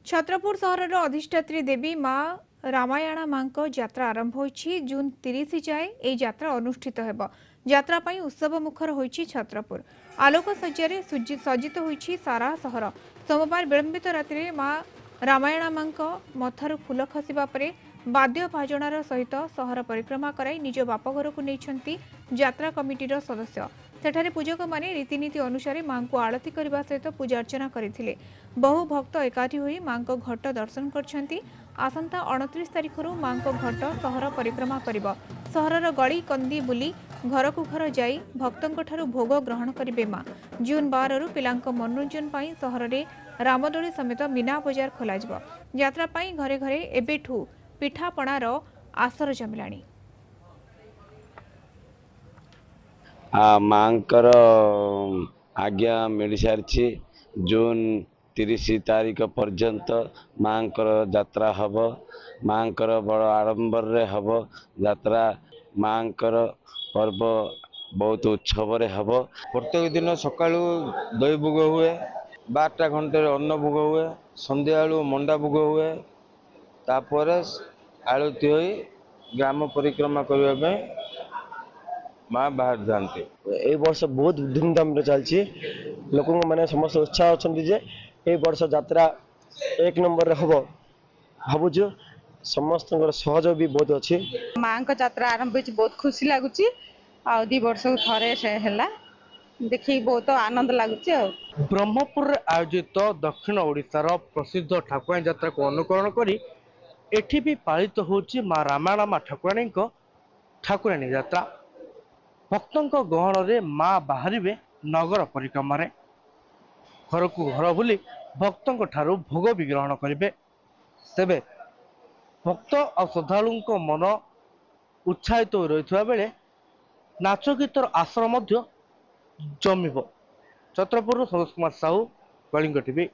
छत्रपुर सहर अधिष्ठात्री देवी माँ रामायणा माँ यात्रा आरंभ होईछि। जून 30 जाए यह यात्रा अनुष्ठित हेब। यात्रा पई उत्सव मुखर होईछि छत्रपुर। आलोक सज्जारे सज्जित होईछि सारा सहर। सोमवार विलंबित रात्रि माँ रामायणा माँ मथारु फूल खसिबा परे बाद्य बाजणार सहित सहर परिक्रमा कराई निज बापघर को नेइछंती यात्रा कमिटीर सदस्य। सेठारे पूजक माने रीतिनीति अनुसार मां को आरती करने सहित पूजा अर्चना करथिले। बहु भक्त एकाठी होई मां को घट दर्शन करछंती। आसंता 29 तारिखरु मां को घट सहर परिक्रमा करिब। सहरर गली कंदी बुली घर को घर जाई भक्तों ठारू भोग ग्रहण करिवे मां। जून 12 रु पिलांक मनोरंजन पाई सहर रे रामदोली समेत मीना बजार खोलाजिब। यात्रा पाई घरे घरे एबेठू पिठापणार आसर जमिलाणी। मांकर आज्ञा मिल सारी जून 30 तारीख पर्यंत मांकर यात्रा हब। मांकर बड़ आडंबर रे हब यात्रा। मांकर पर्व बहुत उत्सव रे हब। प्रत्येक दिन सकाळू दही भोग हुए, 12टा घंटे अन्न भोग हुए, संध्या मंडा भोग हुए, तापर आलती हो ग्राम परिक्रमा करने माँ बाहर जाते। ए वर्ष बहुत धूमधाम रे चलछि। लोक माने समस्त उत्साह अछंती जे ए वर्ष यात्रा एक नंबर रे हबो। भाबुछु समस्त सहयोग भी बहुत अच्छी। माँ को यात्रा आरंभ होइछि, बहुत खुशी लागुछि। आ 2 वर्ष थरे से हैला देखि बहुत आनंद लागुछि। ब्रह्मपुर आयोजित दक्षिण ओडिशार प्रसिद्ध ठाकुराणी यात्रा को अनुकरण करी एठी भी पालित होछि माँ रामायण माँ ठाकुराणी यात्रा। भक्तों गहन रे माँ बाहरिबे नगर परिक्रमा रे। घर को घर बुली भक्तों ठारू भोग भी ग्रहण करिवे। तेबे भक्त और श्रद्धालुओं मन उत्साहित हो रही बेले नाच गीतर आसर मध्य जमिब। छत्रपुर संतोष कुमार साहू, कलिंग टीवी।